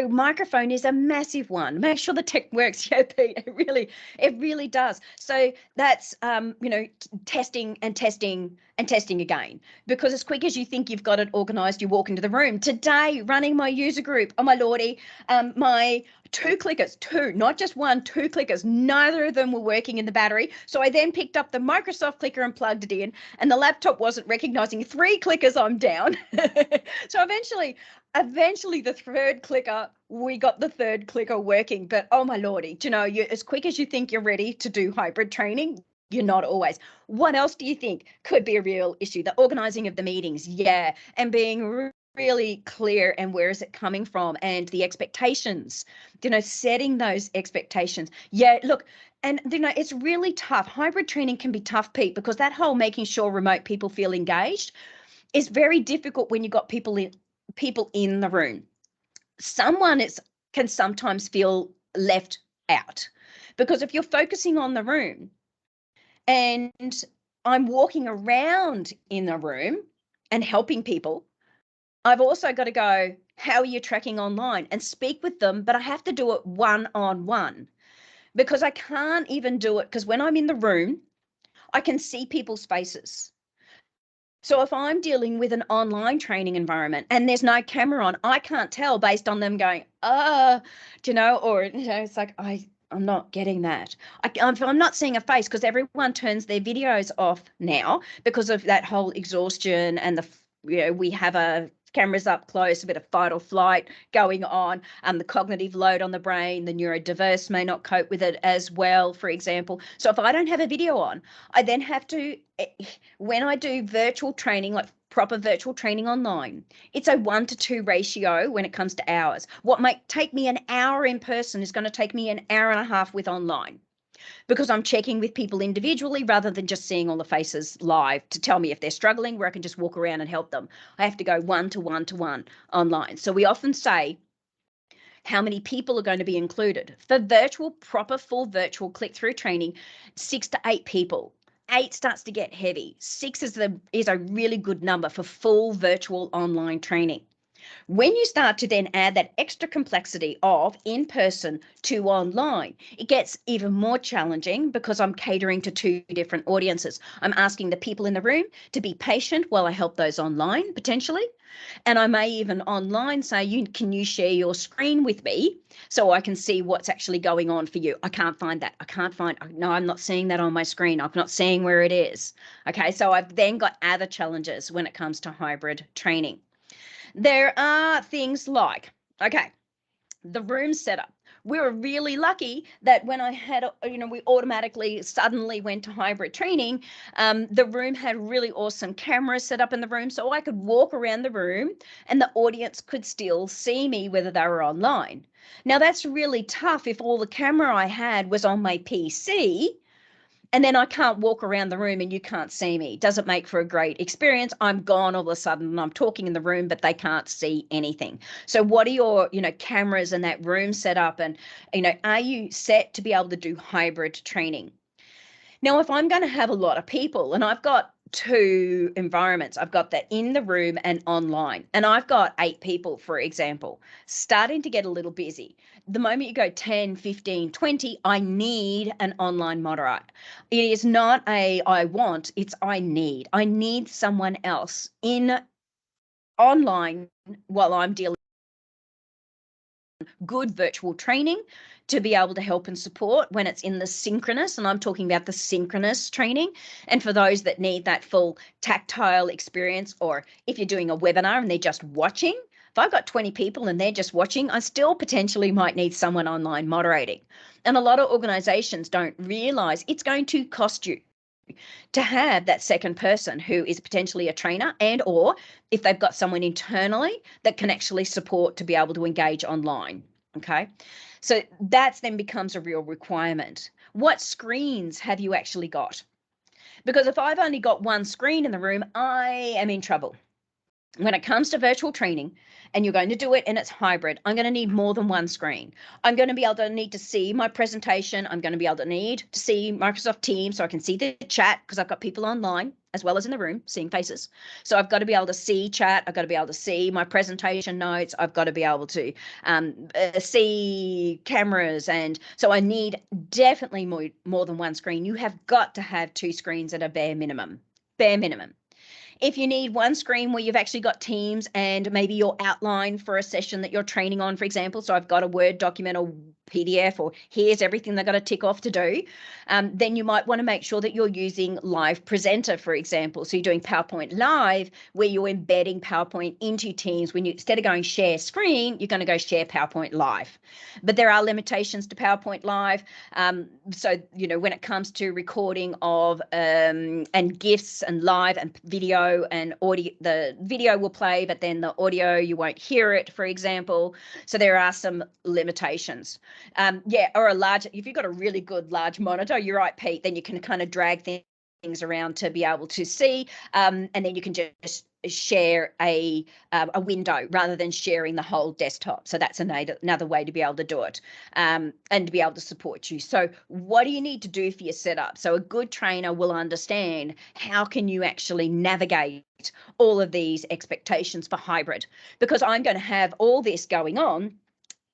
Speaker 3: Microphone is a massive one. Make sure the tech works. Yeah, Pete, it really does. So that's, testing and testing and testing again, because as quick as you think you've got it organized, you walk into the room. Today, running my user group, oh my lordy, my two clickers, not just one, two clickers, neither of them were working in the battery. So I then picked up the Microsoft clicker and plugged it in, and the laptop wasn't recognizing 3 clickers. I'm down. So eventually the third clicker, we got the third clicker working. But oh my lordy, you as quick as you think you're ready to do hybrid training, you're not always. What else do you think could be a real issue? The organizing of the meetings, yeah, and being really clear, and where is it coming from, and the expectations, setting those expectations. Yeah, look, and it's really tough. Hybrid training can be tough, Pete, because that whole making sure remote people feel engaged is very difficult when you've got people in the room. Someone can sometimes feel left out, because if you're focusing on the room and I'm walking around in the room and helping people, I've also got to go, how are you tracking online, and speak with them, but I have to do it one-on-one, because I can't even do it, because when I'm in the room, I can see people's faces. So if I'm dealing with an online training environment and there's no camera on, I can't tell based on them going, or, it's like, I'm not getting that. I'm not seeing a face, because everyone turns their videos off now because of that whole exhaustion, and we have cameras up close, a bit of fight or flight going on, the cognitive load on the brain, the neurodiverse may not cope with it as well, for example. So if I don't have a video on, I then have to, when I do virtual training, like proper virtual training online, it's a 1-to-2 ratio when it comes to hours. What might take me an hour in person is going to take me an hour and a half with online, because I'm checking with people individually rather than just seeing all the faces live to tell me if they're struggling, where I can just walk around and help them. I have to go 1-to-1 online. So we often say how many people are going to be included. For proper full virtual click-through training, 6 to 8 people. 8 starts to get heavy. 6 is a really good number for full virtual online training. When you start to then add that extra complexity of in-person to online, it gets even more challenging because I'm catering to two different audiences. I'm asking the people in the room to be patient while I help those online potentially. And I may even online say, can you share your screen with me so I can see what's actually going on for you? I can't find that. No, I'm not seeing that on my screen. I'm not seeing where it is. Okay, so I've then got other challenges when it comes to hybrid training. There are things like, okay, the room setup. We were really lucky that when I had, we automatically suddenly went to hybrid training. The room had really awesome cameras set up in the room, so I could walk around the room and the audience could still see me whether they were online. Now that's really tough if all the camera I had was on my PC. And then I can't walk around the room and you can't see me. Doesn't make for a great experience. I'm gone all of a sudden and I'm talking in the room, but they can't see anything. So what are your, cameras in that room set up? And, are you set to be able to do hybrid training? Now, if I'm going to have a lot of people, and I've got two environments, I've got that in the room and online, and I've got 8 people, for example, starting to get a little busy. The moment you go 10, 15, 20, I need an online moderator. It is not I want, it's I need. I need someone else in online while I'm dealing good virtual training to be able to help and support when it's in the synchronous, and I'm talking about the synchronous training. And for those that need that full tactile experience, or if you're doing a webinar and they're just watching, if I've got 20 people and they're just watching, I still potentially might need someone online moderating. And a lot of organizations don't realize it's going to cost you to have that second person who is potentially a trainer, and or if they've got someone internally that can actually support to be able to engage online. Okay, so that's then becomes a real requirement. What screens have you actually got? Because if I've only got one screen in the room, I am in trouble. When it comes to virtual training and you're going to do it and it's hybrid, I'm going to need more than one screen. I'm going to be able to need to see my presentation. I'm going to be able to need to see Microsoft Teams so I can see the chat because I've got people online as well as in the room seeing faces. So I've got to be able to see chat. I've got to be able to see my presentation notes. I've got to be able to see cameras. And so I need definitely more than one screen. You have got to have 2 screens at a bare minimum. If you need one screen where you've actually got Teams and maybe your outline for a session that you're training on, for example, so I've got a Word document or PDF, or here's everything they've got to tick off to do, then you might want to make sure that you're using Live Presenter, for example. So you're doing PowerPoint Live, where you're embedding PowerPoint into Teams. When you, instead of going share screen, you're going to go share PowerPoint Live. But there are limitations to PowerPoint Live. So, when it comes to recording of and GIFs and live and video and audio, the video will play, but then the audio, you won't hear it, for example. So there are some limitations. Or if you've got a really good large monitor, you're right, Pete, then you can kind of drag things around to be able to see, and then you can just share a window rather than sharing the whole desktop. So that's another way to be able to do it, and to be able to support you. So what do you need to do for your setup? So a good trainer will understand how can you actually navigate all of these expectations for hybrid, because I'm going to have all this going on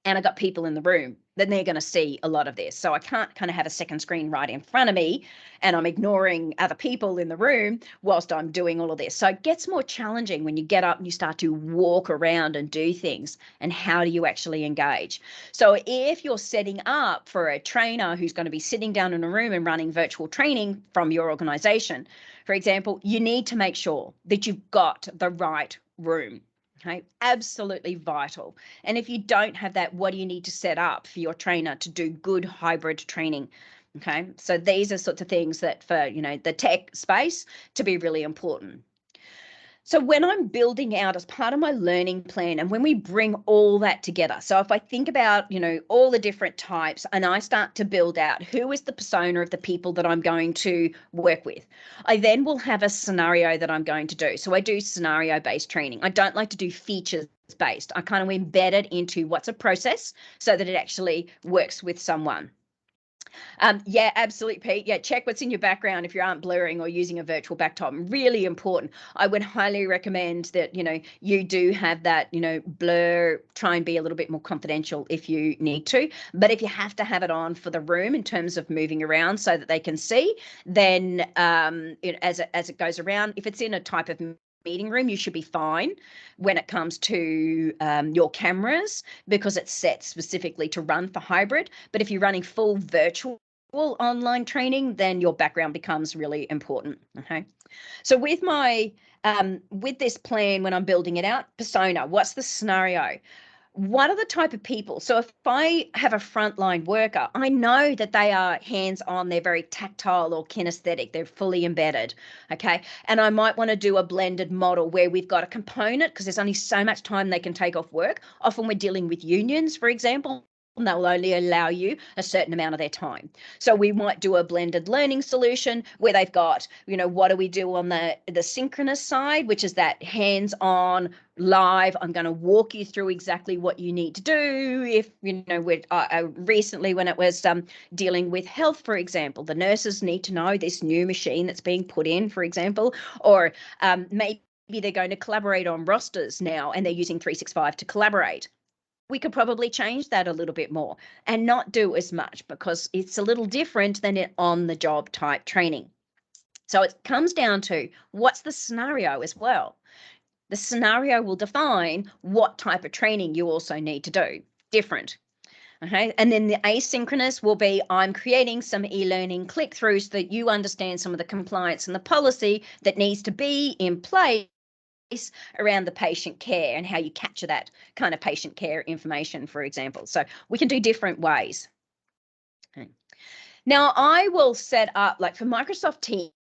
Speaker 3: and I've got people in the room, then they're going to see a lot of this. So I can't kind of have a second screen right in front of me and I'm ignoring other people in the room whilst I'm doing all of this. So it gets more challenging when you get up and you start to walk around and do things. And how do you actually engage? So if you're setting up for a trainer who's going to be sitting down in a room and running virtual training from your organization, for example, you need to make sure that you've got the right room. Okay, absolutely vital. And if you don't have that, what do you need to set up for your trainer to do good hybrid training? Okay, so these are sorts of things that for, the tech space to be really important. So when I'm building out as part of my learning plan, and when we bring all that together, so if I think about, all the different types, and I start to build out who is the persona of the people that I'm going to work with, I then will have a scenario that I'm going to do. So I do scenario-based training. I don't like to do features-based. I kind of embed it into what's a process so that it actually works with someone. Yeah, absolutely, Pete. Yeah, check what's in your background if you aren't blurring or using a virtual backtop. Really important. I would highly recommend that, you do have that, blur, try and be a little bit more confidential if you need to. But if you have to have it on for the room in terms of moving around so that they can see, then as it goes around, if it's in a type of meeting room, you should be fine when it comes to your cameras, because it's set specifically to run for hybrid. But if you're running full virtual online training, then your background becomes really important. Okay, so with my with this plan, when I'm building it out, persona, what's the scenario? What are the type of people? So if I have a frontline worker, I know that they are hands-on, they're very tactile or kinesthetic, they're fully embedded, okay? And I might want to do a blended model where we've got a component, because there's only so much time they can take off work. Often we're dealing with unions, for example, and that will only allow you a certain amount of their time. So we might do a blended learning solution where they've got, what do we do on the synchronous side, which is that hands-on live. I'm going to walk you through exactly what you need to do. If, recently when it was dealing with health, for example, the nurses need to know this new machine that's being put in, for example, or maybe they're going to collaborate on rosters now and they're using 365 to collaborate. We could probably change that a little bit more and not do as much, because it's a little different than an on-the-job type training. So it comes down to what's the scenario as well. The scenario will define what type of training you also need to do. Different. Okay, and then the asynchronous will be, I'm creating some e-learning click-through so that you understand some of the compliance and the policy that needs to be in place around the patient care and how you capture that kind of patient care information, for example. So we can do different ways. Okay. Now I will set up, like for Microsoft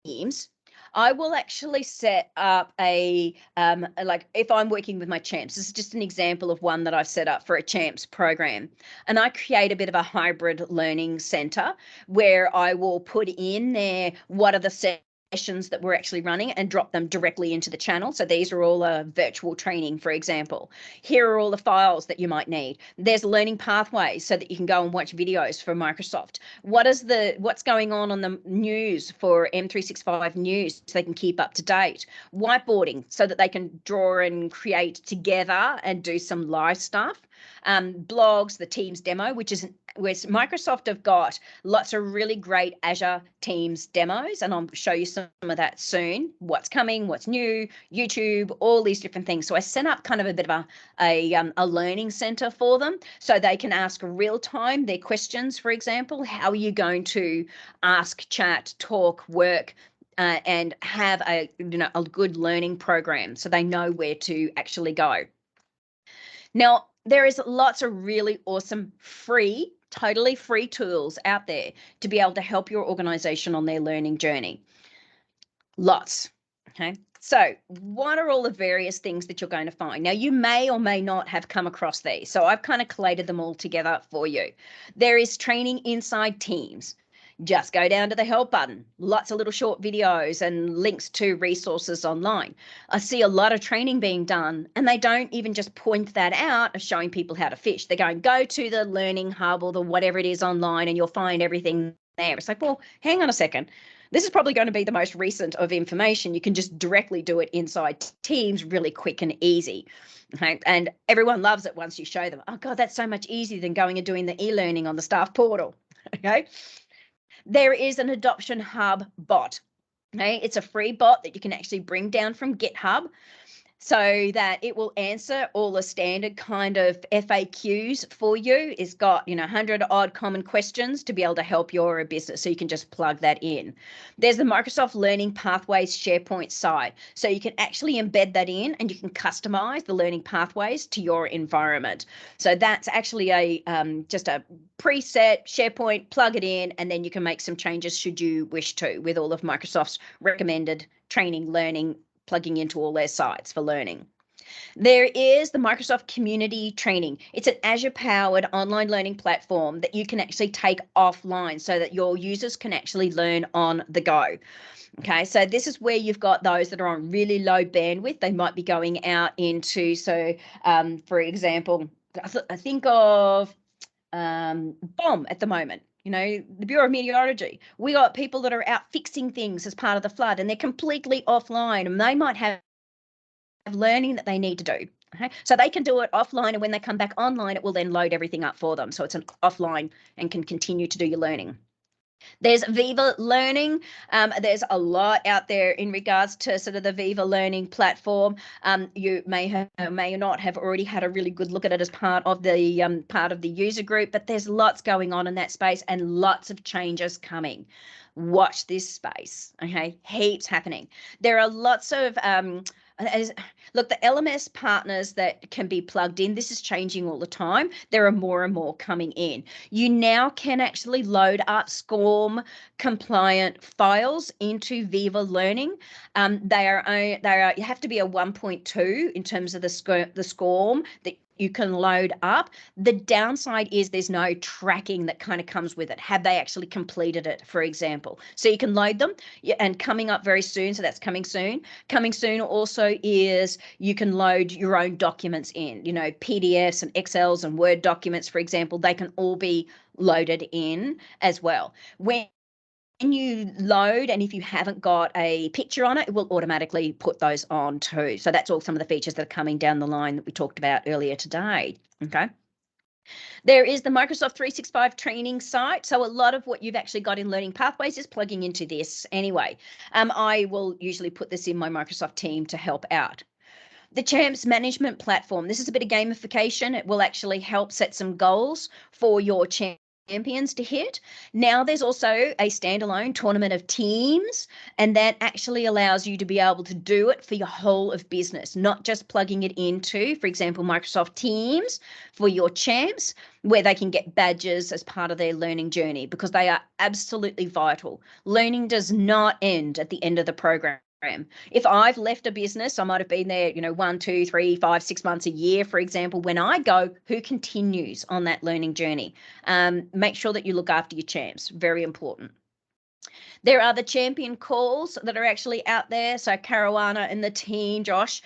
Speaker 3: Teams, I will actually set up a, like if I'm working with my champs, this is just an example of one that I've set up for a champs program. And I create a bit of a hybrid learning center where I will put in there what are the sessions that we're actually running and drop them directly into the channel. So these are all virtual training, for example. Here are all the files that you might need. There's learning pathways so that you can go and watch videos for Microsoft. What's going on the news for M365 News so they can keep up to date. Whiteboarding so that they can draw and create together and do some live stuff. Blogs, the Teams demo, which is where Microsoft have got lots of really great Azure Teams demos, and I'll show you some of that soon. What's coming, what's new, YouTube, all these different things. So I set up kind of a bit of a learning center for them so they can ask real time their questions. For example, how are you going to ask, chat, talk, work, and have a good learning program so they know where to actually go. Now, there is lots of really awesome free, totally free tools out there to be able to help your organization on their learning journey. Lots. Okay. So what are all the various things that you're going to find? Now, you may or may not have come across these. So I've kind of collated them all together for you. There is training inside Teams. Just go down to the help button. Lots of little short videos and links to resources online. I see a lot of training being done, and they don't even just point that out as showing people how to fish. They're going, go to the learning hub or the whatever it is online and you'll find everything there. It's like, well, hang on a second. This is probably going to be the most recent of information. You can just directly do it inside Teams really quick and easy. Okay? And everyone loves it once you show them. Oh, God, that's so much easier than going and doing the e-learning on the staff portal. Okay. There is an Adoption Hub bot. Okay, it's a free bot that you can actually bring down from GitHub so that it will answer all the standard kind of FAQs for you. It's got 100 odd common questions to be able to help your business, so you can just plug that in. There's the Microsoft Learning Pathways SharePoint side, so you can actually embed that in and you can customize the learning pathways to your environment. So that's actually a just a preset SharePoint, plug it in, and then you can make some changes should you wish to with all of Microsoft's recommended training, learning, plugging into all their sites for learning. There is the Microsoft Community Training. It's an Azure-powered online learning platform that you can actually take offline so that your users can actually learn on the go. Okay, so this is where you've got those that are on really low bandwidth. They might be going out into, for example, I think of BOM at the moment. You know, the Bureau of Meteorology. We got people that are out fixing things as part of the flood, and they're completely offline, and they might have learning that they need to do. Okay, so they can do it offline, and when they come back online, it will then load everything up for them. So it's an offline and can continue to do your learning. There's Viva Learning. There's a lot out there in regards to sort of the Viva Learning platform. You may not have already had a really good look at it as part of the user group, but there's lots going on in that space and lots of changes coming. Watch this space, okay? Heaps happening. There are lots of look, the LMS partners that can be plugged in, this is changing all the time. There are more and more coming in. You now can actually load up SCORM compliant files into Viva Learning. You have to be a 1.2 in terms of the SCORM that you can load up. The downside is there's no tracking that kind of comes with it. Have they actually completed it, for example? So you can load them, and coming up very soon, so that's coming soon. Coming soon also is you can load your own documents in, you know, PDFs and Excels and Word documents, for example, they can all be loaded in as well. When you load, and if you haven't got a picture on it, it will automatically put those on too. So that's all some of the features that are coming down the line that we talked about earlier today. Okay. There is the Microsoft 365 training site. So a lot of what you've actually got in Learning Pathways is plugging into this anyway. I will usually put this in my Microsoft team to help out. The Champs Management Platform. This is a bit of gamification. It will actually help set some goals for your champions to hit. Now there's also a standalone tournament of teams, and that actually allows you to be able to do it for your whole of business, not just plugging it into, for example, Microsoft Teams for your champs, where they can get badges as part of their learning journey, because they are absolutely vital. Learning does not end at the end of the program. If I've left a business, I might have been there, 1, 2, 3, 5, 6 months, a year, for example. When I go, who continues on that learning journey? Make sure that you look after your champs. Very important. There are the champion calls that are actually out there. So Caruana and the team, Josh,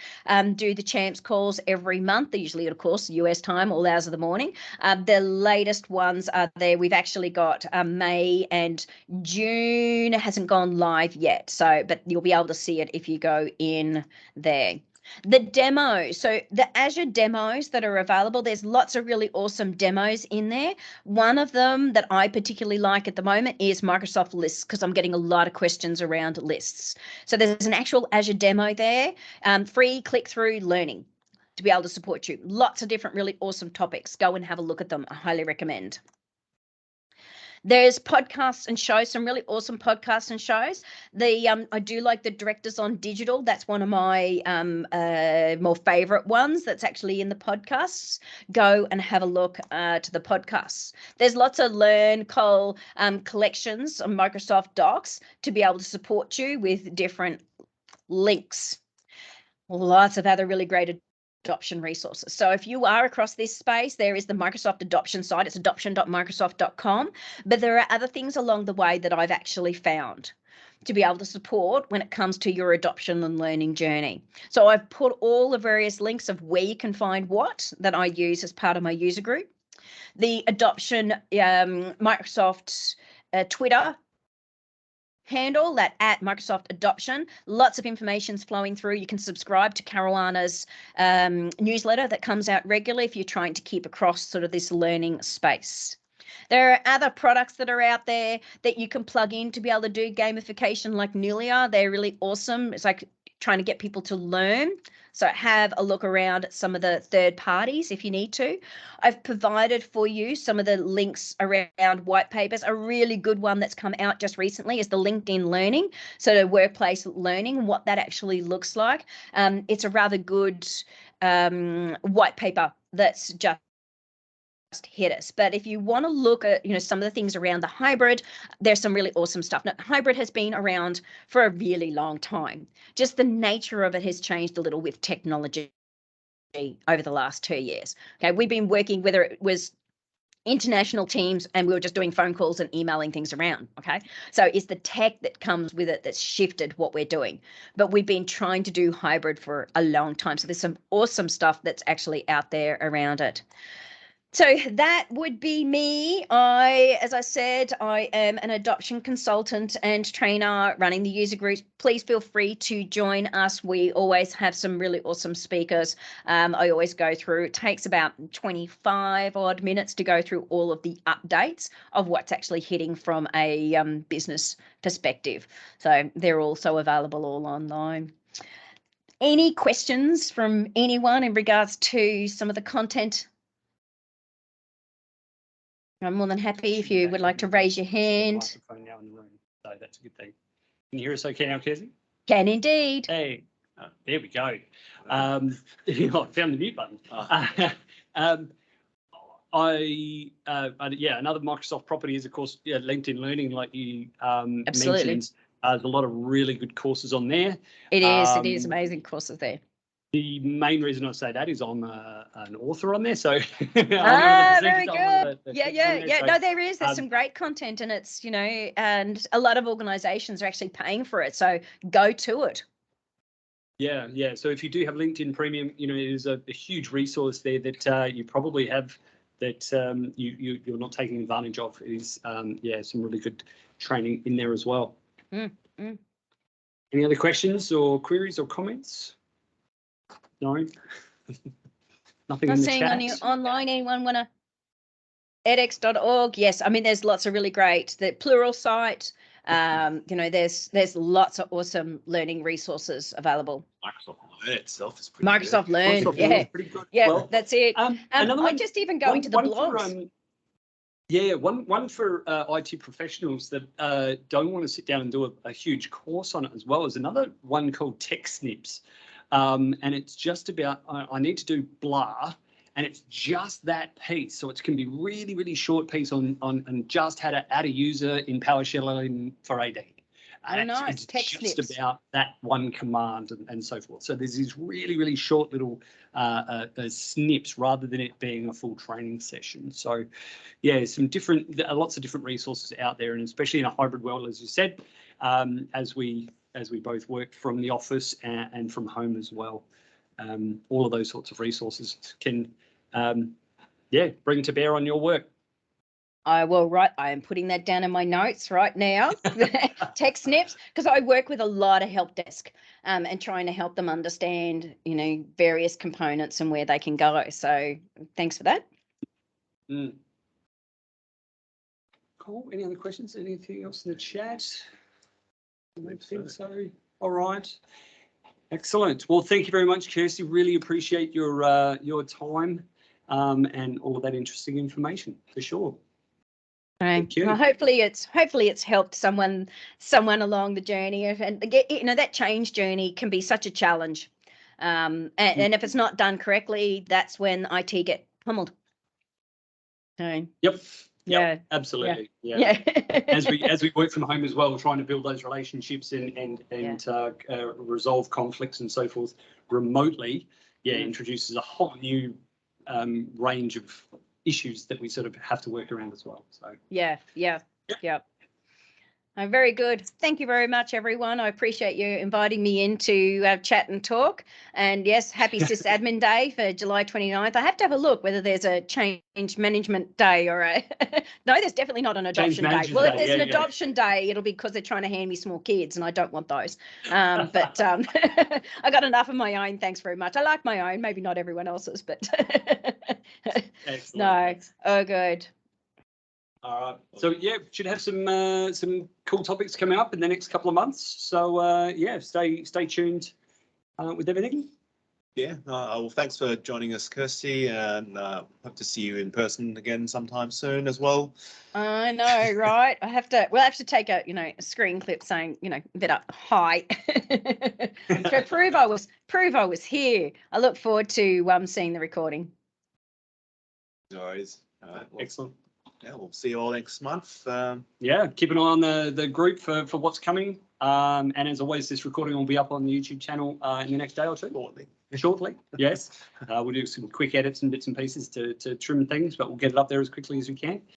Speaker 3: do the champs calls every month. They're usually, of course, US time, all hours of the morning. The latest ones are there. We've actually got May and June. It hasn't gone live yet. But you'll be able to see it if you go in there. The demos, so the Azure demos that are available, there's lots of really awesome demos in there. One of them that I particularly like at the moment is Microsoft Lists, because I'm getting a lot of questions around lists. So there's an actual Azure demo there, free click-through learning to be able to support you. Lots of different really awesome topics. Go and have a look at them. I highly recommend. There's podcasts and shows, some really awesome podcasts and shows. I do like the Directors on Digital. That's one of my more favorite ones that's actually in the podcasts. Go and have a look to the podcasts. There's lots of learncol collections on Microsoft Docs to be able to support you with different links. Lots of other really great adoption resources. So if you are across this space, there is the Microsoft adoption site. It's adoption.microsoft.com. But there are other things along the way that I've actually found to be able to support when it comes to your adoption and learning journey. So I've put all the various links of where you can find what that I use as part of my user group. The adoption Microsoft Twitter handle, that at Microsoft Adoption. Lots of information's flowing through. You can subscribe to Caruana's newsletter that comes out regularly if you're trying to keep across sort of this learning space. There are other products that are out there that you can plug in to be able to do gamification like Nulia. They're really awesome. It's like trying to get people to learn. So have a look around at some of the third parties if you need to. I've provided for you some of the links around Whitepapers. A really good one that's come out just recently is the LinkedIn Learning, so the workplace learning and what that actually looks like. It's a rather good white paper that's just hit us. But if you want to look at, some of the things around the hybrid, there's some really awesome stuff. Now, hybrid has been around for a really long time. Just the nature of it has changed a little with technology over the last 2 years. Okay, we've been working, whether it was international teams and we were just doing phone calls and emailing things around. Okay, so it's the tech that comes with it that's shifted what we're doing. But we've been trying to do hybrid for a long time. So there's some awesome stuff that's actually out there around it. So that would be me. As I said, I am an adoption consultant and trainer running the user group. Please feel free to join us. We always have some really awesome speakers. I always go through, it takes about 25 odd minutes to go through all of the updates of what's actually hitting from a business perspective. So they're also available all online. Any questions from anyone in regards to some of the content? I'm more than happy if you would like to raise your hand.
Speaker 2: Microphone now in the room, so that's a good thing. Can you hear us okay now, Kirsty?
Speaker 3: Can indeed.
Speaker 2: Hey, there we go. I found the mute button. Yeah, another Microsoft property is, of course, LinkedIn Learning, like you
Speaker 3: Absolutely.
Speaker 2: mentioned. There's a lot of really good courses on there.
Speaker 3: It is amazing courses there.
Speaker 2: The main reason I say that is I'm an author on there, so
Speaker 3: very good.
Speaker 2: Yeah.
Speaker 3: No, there's some great content, and it's, you know, and a lot of organizations are actually paying for it, so go to it.
Speaker 2: Yeah. So if you do have LinkedIn Premium, you know, there's a huge resource there that you probably have that you're not taking advantage of. Is some really good training in there as well. Any other questions or queries or comments? No. Nothing
Speaker 3: Not
Speaker 2: in the
Speaker 3: seeing
Speaker 2: chat.
Speaker 3: on you online. Anyone want to? edX.org. Yes, I mean there's lots of really great. The Plural site. You know, there's lots of awesome learning resources available.
Speaker 1: Microsoft Learn itself is pretty
Speaker 3: Microsoft
Speaker 1: good.
Speaker 3: Learn,
Speaker 2: Microsoft
Speaker 3: yeah,
Speaker 2: Learn is pretty good.
Speaker 3: yeah,
Speaker 2: Well,
Speaker 3: that's it.
Speaker 2: another
Speaker 3: I
Speaker 2: one,
Speaker 3: just even go into the blogs.
Speaker 2: One for IT professionals that don't want to sit down and do a huge course on it as well, is another one called Tech Snips. And it's just about, I need to do blah, and it's just that piece. So it can be really, really short piece on just how to add a user in PowerShell for AD. And
Speaker 3: nice.
Speaker 2: It's
Speaker 3: Tech
Speaker 2: just
Speaker 3: Snips.
Speaker 2: about that one command and so forth. So there's these really, really short little snips rather than it being a full training session. So yeah, lots of different resources out there, and especially in a hybrid world, as you said, as we both work from the office and from home as well. All of those sorts of resources can bring to bear on your work.
Speaker 3: I am putting that down in my notes right now. Tech Snips, because I work with a lot of help desk and trying to help them understand, you know, various components and where they can go. So thanks for that.
Speaker 2: Cool. Any other questions? Anything else in the chat? I don't think so. All right. Excellent. Well, thank you very much, Kirsty. Really appreciate your time and all of that interesting information, for sure. Thank you.
Speaker 3: Well, hopefully it's helped someone along the journey, and that change journey can be such a challenge, and if it's not done correctly, that's when IT get pummeled. So
Speaker 2: Yep.
Speaker 3: Yeah,
Speaker 2: absolutely.
Speaker 3: Yeah.
Speaker 2: as we work from home as well, trying to build those relationships and resolve conflicts and so forth remotely, introduces a whole new range of issues that we sort of have to work around as well. So
Speaker 3: yeah. Very good. Thank you very much, everyone. I appreciate you inviting me in to chat and talk. And yes, happy SysAdmin Day for July 29th. I have to have a look whether there's a change management day or a... No, there's definitely not an adoption day. Well, if there's an adoption day, it'll be because they're trying to hand me small kids and I don't want those. But I got enough of my own. Thanks very much. I like my own, maybe not everyone else's, but no, oh, good.
Speaker 2: All right. So should have some cool topics coming up in the next couple of months. So stay tuned with everything.
Speaker 1: Yeah. Well, thanks for joining us, Kirsty, and hope to see you in person again sometime soon as well.
Speaker 3: I know, right? We'll have to take a screen clip saying, a bit up high to prove I was here. I look forward to seeing the recording.
Speaker 1: No worries. All right. Well,
Speaker 2: excellent.
Speaker 1: Yeah, we'll see you all next month.
Speaker 2: Keep an eye on the group for what's coming. And as always, this recording will be up on the YouTube channel in the next day or two. Shortly, yes. We'll do some quick edits and bits and pieces to trim things, but we'll get it up there as quickly as we can.